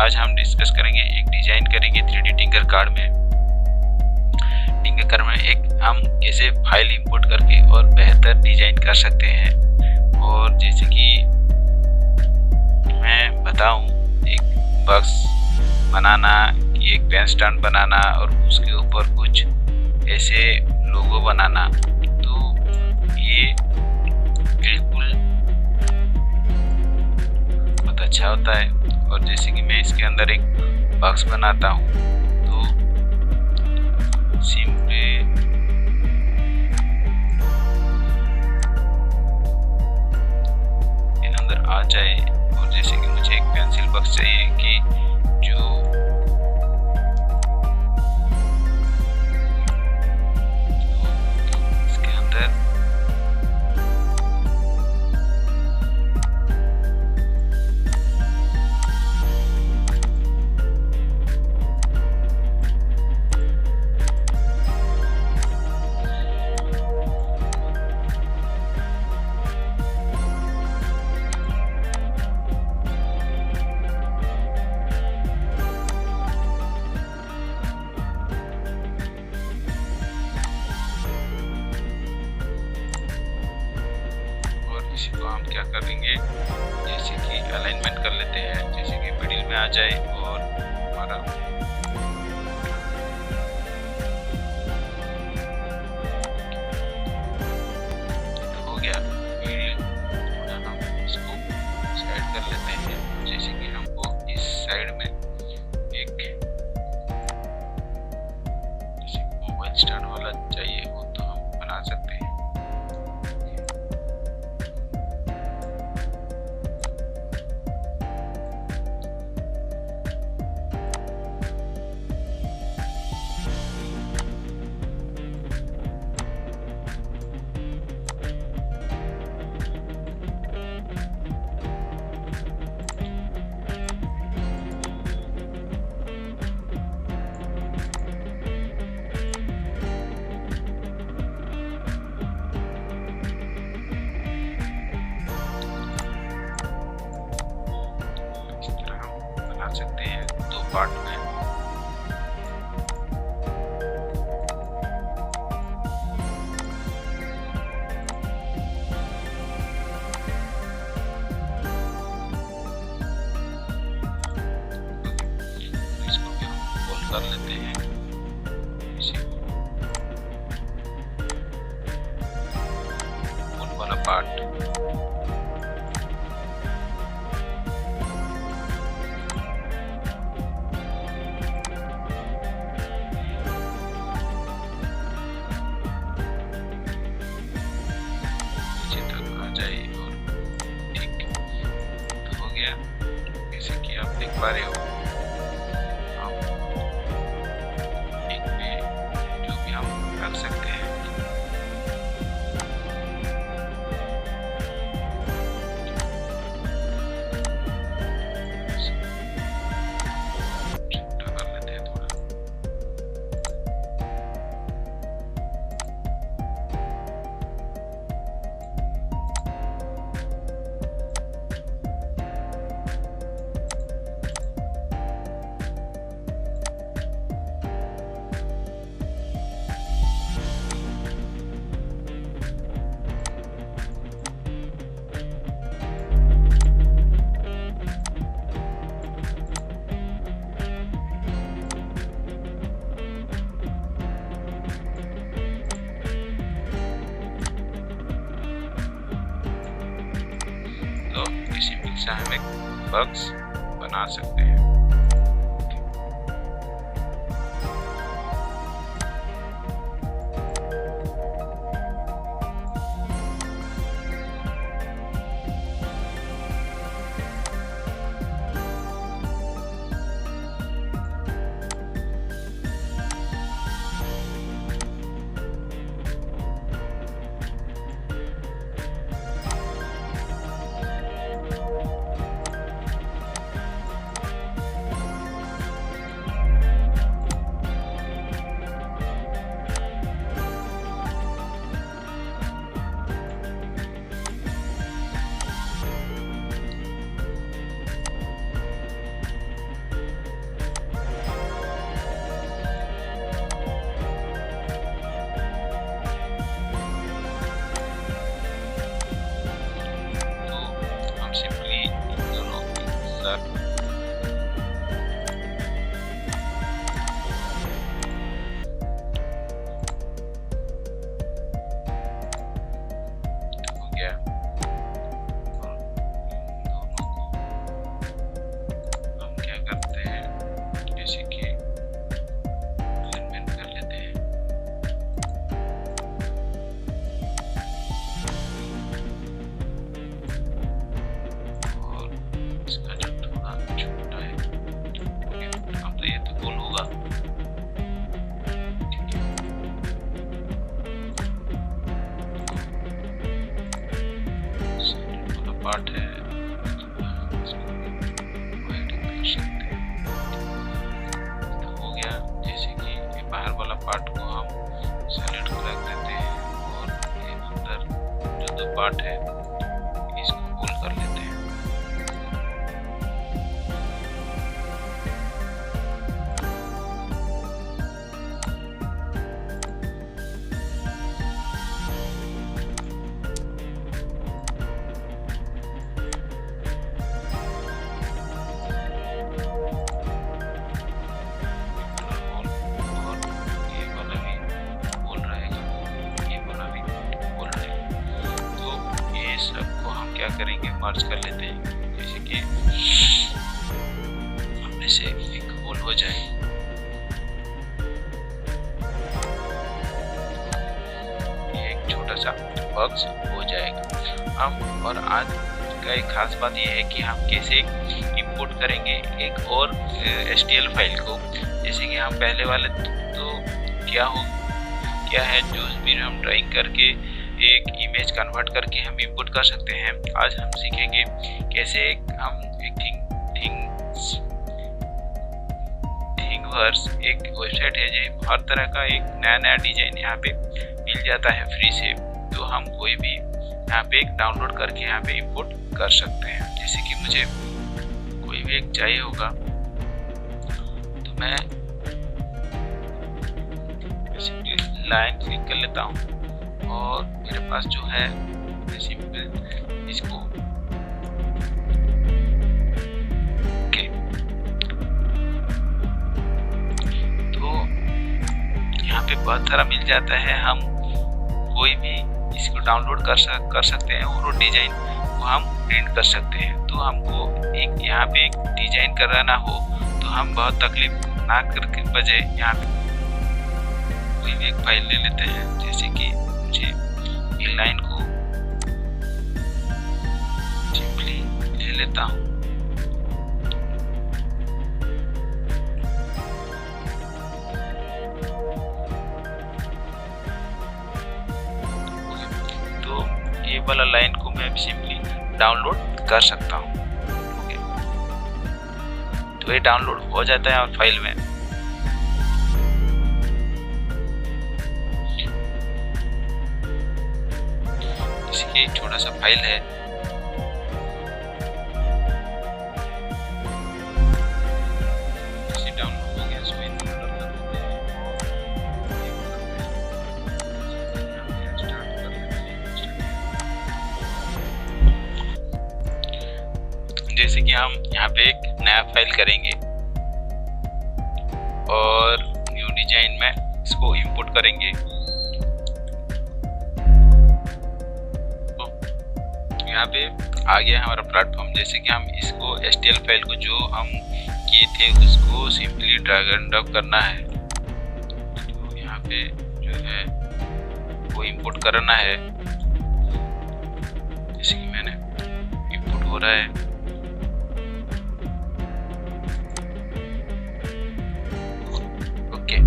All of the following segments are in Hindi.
आज हम डिस्कस करेंगे, एक डिजाइन करेंगे 3D टिंकर कार्ड में। टिंकर कार्ड में एक हम कैसे फाइल इंपोर्ट करके और बेहतर डिजाइन कर सकते हैं। और जैसे कि मैं बताऊं, एक बॉक्स बनाना, कि एक पेन स्टैंड बनाना और उसके ऊपर कुछ ऐसे लोगो बनाना, तो ये बिल्कुल बहुत अच्छा होता है। और जैसे कि मैं इसके अंदर एक बॉक्स बनाता हूँ, तो सिम पे अंदर आ जाए। और जैसे कि मुझे एक पेंसिल बॉक्स चाहिए कि जो इसके अंदर इसी को हम क्या करेंगे, जैसे कि अलाइनमेंट कर लेते हैं, जैसे कि मिडिल में आ जाए और हमारा हो गया मिडिल। थोड़ा हम इसको साइड कर लेते हैं, जैसे कि हमको इस साइड में एक जैसे मोबाइल स्टैंड वाला चाहिए हो तो हम बना सकते हैं। सकते हैं दो पार्ट में। इसको भी हम फोल्ड कर लेते हैं, इसी फोल्ड वाला पार्ट। जैसे कि आप देख पा रहे हो, हम एक में जो भी हम कर सकते हैं। छोटा कर लेते हैं थोड़ा। इसी मिल से हम एक बॉक्स बना सकते हैं। सकते हैं। तो हो गया। जैसे कि ये बाहर वाला पार्ट को हम सेलेक्ट कर देते हैं और ये अंदर जो दो पार्ट है इसको होल्ड कर लेते हैं। सबको हम क्या करेंगे, मर्ज कर लेते हैं। जैसे कि अपने से एक होल हो जाए, ये एक छोटा सा बॉक्स हो जाएगा। हम और आज का एक खास बात यह है कि हम कैसे इंपोर्ट करेंगे एक और HTML फाइल को। जैसे कि हम पहले वाले तो क्या है जो भी हम ड्राइंग करके एक इमेज कन्वर्ट करके हम इंपोर्ट कर सकते हैं। आज हम सीखेंगे कैसे हम थिंकवर्स एक वेबसाइट है जो हर तरह का एक नया डिजाइन यहाँ पे मिल जाता है फ्री से। तो हम कोई भी यहाँ पे एक डाउनलोड करके यहाँ पे इंपोर्ट कर सकते हैं। जैसे कि मुझे कोई भी एक चाहिए होगा तो मैं लाइन क्लिक कर लेता हूँ और मेरे पास जो है सिंपल इसको ओके। तो यहाँ पे बहुत सारा मिल जाता है। हम कोई भी इसको डाउनलोड कर सकते हैं और डिजाइन को हम प्रिंट कर सकते हैं। तो हमको एक यहाँ पे एक डिजाइन कराना हो तो हम बहुत तकलीफ ना करके बजाय यहाँ पे कोई भी एक फाइल ले लेते हैं। जैसे कि मुझे ये लाइन को सिंपली ले लेता हूँ। तो ये वाला लाइन को मैं सिंपली डाउनलोड कर सकता हूँ। तो ये डाउनलोड हो जाता है और फाइल में एक छोटा सा फाइल है। इसे डाउनलोड हो गया, इसको जैसे कि हम यहाँ पे एक नया फाइल करेंगे और न्यू डिजाइन में इसको इंपोर्ट करेंगे। यहाँ पे आ गया हमारा प्लेटफॉर्म। जैसे कि हम इसको HTML फाइल को जो हम किए थे उसको सिंपली ड्रैग एंड ड्रॉप करना है। तो यहाँ पे जो है वो इंपोर्ट करना है। जैसे कि मैंने इंपोर्ट हो रहा है। ओके,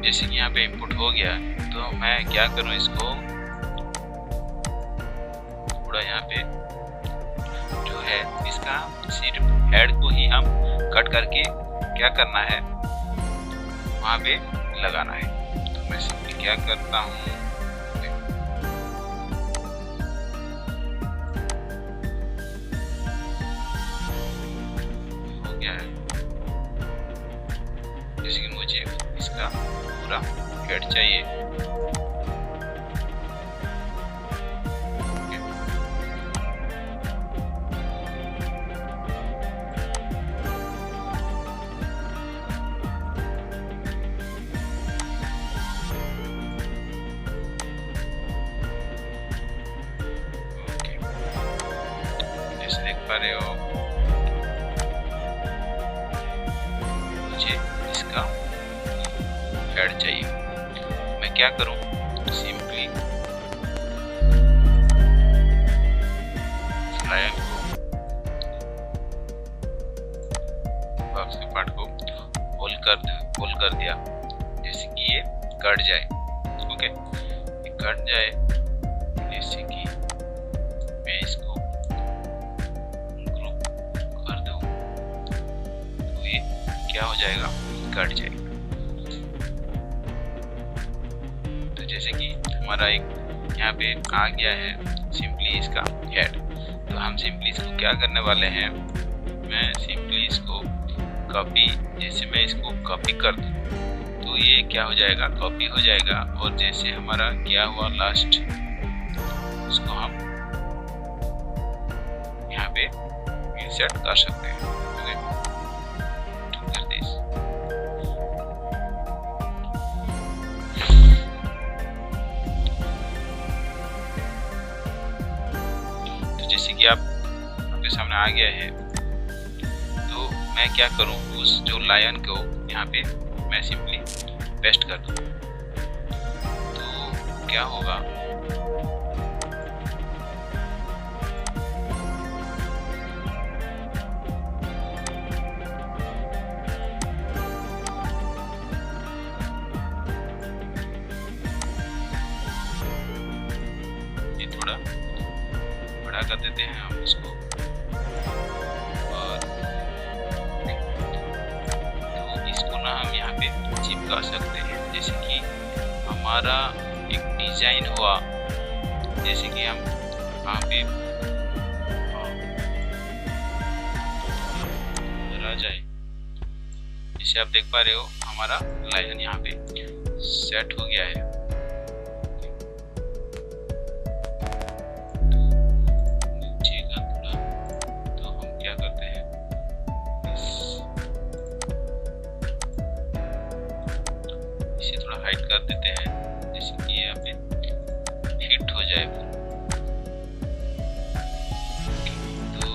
जैसे कि यहाँ पे इंपोर्ट हो गया तो मैं क्या करूँ, इसको यहाँ पे जो है इसका सिर्फ हेड को ही हम कट करके क्या करना है वहां पे लगाना है। तो मैं सिंपली क्या करता हूँ, हो गया है। जैसे कि मुझे इसका पूरा हेड चाहिए। देख पा रहे हो, मुझे इसका हेड चाहिए। मैं क्या करूं, सिंपली लाइन को बॉक्स के पार्ट को होल्ड कर दिया। जैसे कि ये कट जाए। ओके, ये कट जाए। जैसे कि मैं इसको ग्रुप कर दूं। क्या हो जाएगा, कट जाएगा। तो जैसे कि हमारा एक यहाँ पे आ गया है सिंपली इसका हेड। तो हम सिंपली इसको क्या करने वाले हैं, मैं सिंपली इसको कॉपी, जैसे मैं इसको कॉपी कर दूँ तो ये क्या हो जाएगा, कॉपी हो जाएगा। और जैसे हमारा क्या हुआ लास्ट, उसको हम यहाँ पे इंसर्ट कर सकते हैं। ओके, कर दिस। तो जैसे कि आपके सामने आ गया है, तो मैं क्या करूं, उस जो लायन को यहाँ पे मैं सिंपली पेस्ट कर दूं। तो क्या होगा, ये थोड़ा बड़ा कर देते हैं हम इसको। और तो इसको ना हम यहाँ पे चिपका सकते हैं। जैसे कि हमारा एक डिजाइन हुआ, जैसे कि हम यहाँ पे आ जाए, जैसे आप देख पा रहे हो हमारा लाइन यहाँ पे सेट हो गया है। नीचे का थोड़ा, तो हम क्या करते हैं, इसे थोड़ा हाइड कर देते हैं, जैसे कि यहाँ पे फिट हो जाए। तो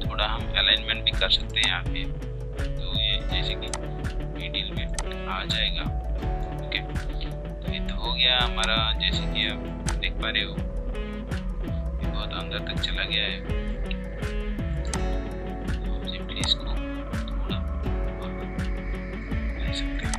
थोड़ा हम अलाइनमेंट भी कर सकते हैं यहाँ पे, तो ये जैसे कि मिडिल में आ जाएगा। ओके, तो ये तो हो गया हमारा। जैसे कि आप देख पा रहे हो ये बहुत अंदर तक चला गया है। तो हम सिंपली इसको थोड़ा ले सकते हैं।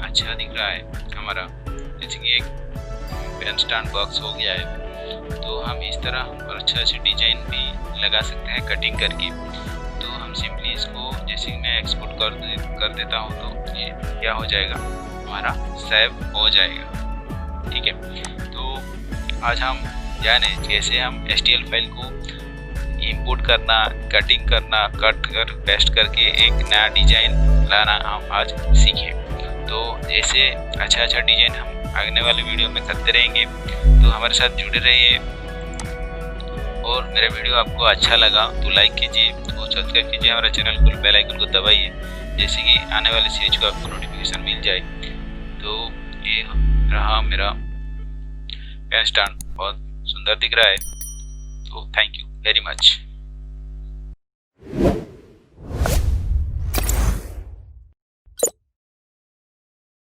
अच्छा दिख रहा है हमारा, जैसे कि एक पेन स्टैंड बॉक्स हो गया है। तो हम इस तरह और अच्छा सी डिजाइन भी लगा सकते हैं कटिंग करके। तो हम सिंपली इसको, जैसे कि मैं एक्सपोर्ट कर देता हूँ, तो ये क्या हो जाएगा, हमारा सेव हो जाएगा। ठीक है, तो आज हम जाने कैसे हम HTML फाइल को इंपोर्ट करना, कटिंग करना, कट कर पेस्ट करके एक नया डिजाइन लाना हम आज सीखे। तो ऐसे अच्छा डिजाइन हम आने वाले वीडियो में करते रहेंगे। तो हमारे साथ जुड़े रहिए, और मेरा वीडियो आपको अच्छा लगा तो लाइक कीजिए और सब्सक्राइब कीजिए हमारे चैनल को, बेल आइकन को दबाइए, जैसे कि आने वाले सीरीज को आपको नोटिफिकेशन मिल जाए। तो ये रहा मेरा पेन स्टैंड, बहुत सुंदर दिख रहा है। तो थैंक यू वेरी मच।